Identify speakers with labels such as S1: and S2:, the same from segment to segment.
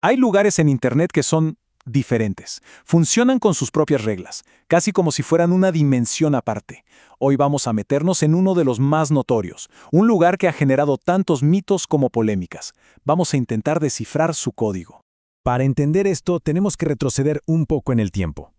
S1: Hay lugares en Internet que son diferentes. Funcionan con sus propias reglas, casi como si fueran una dimensión aparte. Hoy vamos a meternos en uno de los más notorios, un lugar que ha generado tantos mitos como polémicas. Vamos a intentar descifrar su código.
S2: Para entender esto, tenemos que retroceder un poco en el tiempo.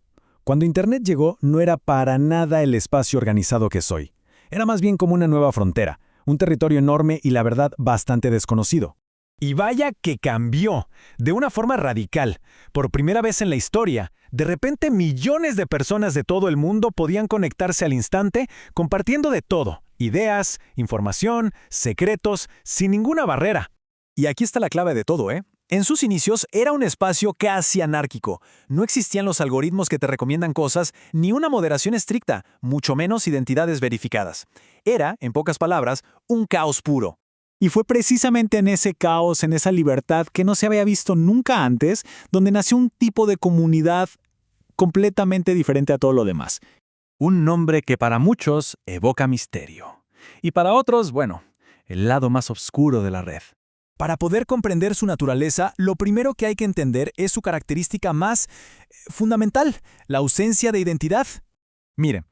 S2: Cuando Internet llegó, no era para nada el espacio organizado que es hoy. Era más bien como una nueva frontera, un territorio enorme y la verdad bastante desconocido. Y vaya que cambió, de una forma radical. Por primera vez en la historia, de repente millones de personas de todo el mundo podían conectarse al instante, compartiendo de todo, ideas, información, secretos, sin ninguna barrera.
S1: Y aquí está la clave de todo, ¿eh? En sus inicios era un espacio casi anárquico. No existían los algoritmos que te recomiendan cosas, ni una moderación estricta, mucho menos identidades verificadas. Era, en pocas palabras, un caos puro. Y fue precisamente en ese caos, en esa libertad que no se había visto nunca antes, donde nació un tipo de comunidad completamente diferente a todo lo demás. Un nombre que para muchos evoca misterio. Y para otros, bueno, el lado más oscuro de la red.
S2: Para poder comprender su naturaleza, lo primero que hay que entender es su característica más fundamental, la ausencia de identidad.
S1: Miren,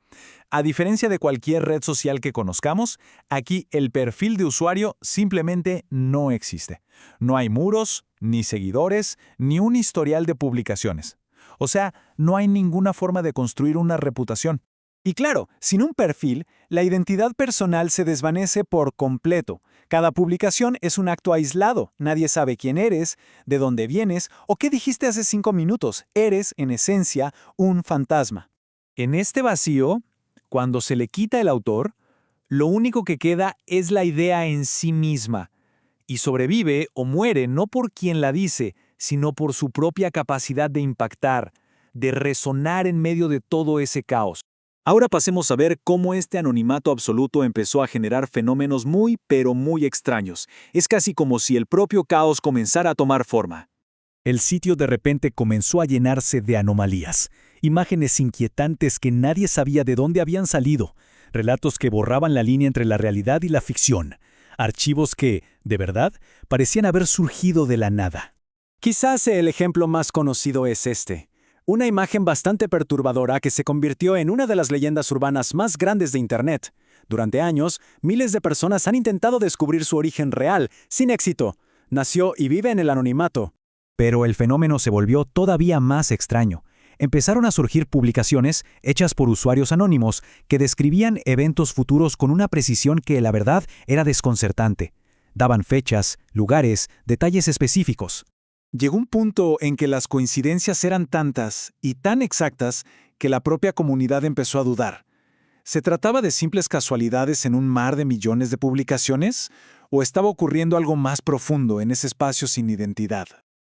S1: a diferencia de cualquier red social que conozcamos, aquí el perfil de usuario simplemente no existe. No hay muros, ni seguidores, ni un historial de publicaciones. O sea, no hay ninguna forma de construir una reputación. Y claro, sin un perfil, la identidad personal se desvanece por completo. Cada publicación es un acto aislado. Nadie sabe quién eres, de dónde vienes o qué dijiste hace 5 minutos. Eres, en esencia, un fantasma. En este vacío, cuando se le quita el autor, lo único que queda es la idea en sí misma. Y sobrevive o muere no por quien la dice, sino por su propia capacidad de impactar, de resonar en medio de todo ese caos. Ahora pasemos a ver cómo este anonimato absoluto empezó a generar fenómenos muy, pero muy extraños. Es casi como si el propio caos comenzara a tomar forma.
S2: El sitio de repente comenzó a llenarse de anomalías, imágenes inquietantes que nadie sabía de dónde habían salido, relatos que borraban la línea entre la realidad y la ficción, archivos que, de verdad, parecían haber surgido de la nada.
S1: Quizás el ejemplo más conocido es este. Una imagen bastante perturbadora que se convirtió en una de las leyendas urbanas más grandes de Internet. Durante años, miles de personas han intentado descubrir su origen real, sin éxito. Nació y vive en el anonimato.
S2: Pero el fenómeno se volvió todavía más extraño. Empezaron a surgir publicaciones hechas por usuarios anónimos que describían eventos futuros con una precisión que, la verdad, era desconcertante. Daban fechas, lugares, detalles específicos.
S1: Llegó un punto en que las coincidencias eran tantas y tan exactas que la propia comunidad empezó a dudar. ¿Se trataba de simples casualidades en un mar de millones de publicaciones? ¿O estaba ocurriendo algo más profundo en ese espacio sin identidad?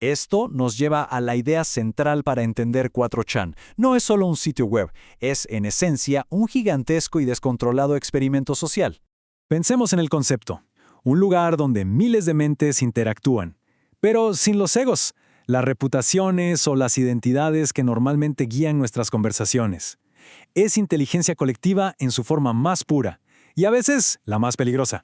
S1: Esto nos lleva a la idea central para entender 4chan. No es solo un sitio web, es, en esencia, un gigantesco y descontrolado experimento social. Pensemos en el concepto. Un lugar donde miles de mentes interactúan. Pero sin los egos, las reputaciones o las identidades que normalmente guían nuestras conversaciones. Es inteligencia colectiva en su forma más pura, y a veces la más peligrosa.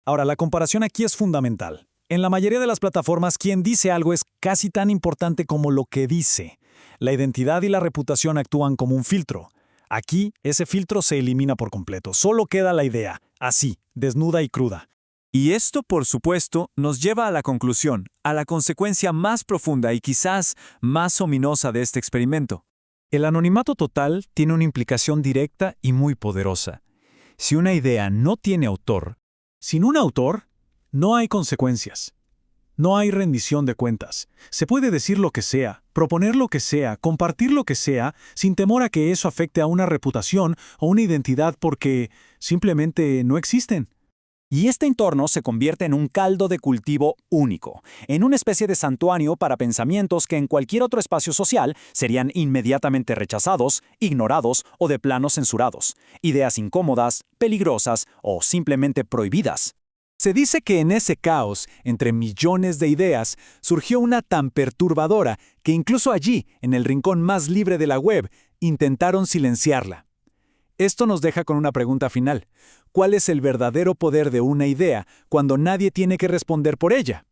S1: Ahora, la comparación aquí es fundamental. En la mayoría de las plataformas, quien dice algo es casi tan importante como lo que dice. La identidad y la reputación actúan como un filtro. Aquí, ese filtro se elimina por completo. Solo queda la idea, así, desnuda y cruda. Y esto, por supuesto, nos lleva a la conclusión, a la consecuencia más profunda y quizás más ominosa de este experimento. El anonimato total tiene una implicación directa y muy poderosa. Si una idea no tiene autor, sin un autor, no hay consecuencias. No hay rendición de cuentas. Se puede decir lo que sea, proponer lo que sea, compartir lo que sea, sin temor a que eso afecte a una reputación o una identidad porque simplemente no existen. Y este entorno se convierte en un caldo de cultivo único, en una especie de santuario para pensamientos que en cualquier otro espacio social serían inmediatamente rechazados, ignorados o de plano censurados. Ideas incómodas, peligrosas o simplemente prohibidas. Se dice que en ese caos, entre millones de ideas, surgió una tan perturbadora que incluso allí, en el rincón más libre de la web, intentaron silenciarla. Esto nos deja con una pregunta final. ¿Cuál es el verdadero poder de una idea cuando nadie tiene que responder por ella?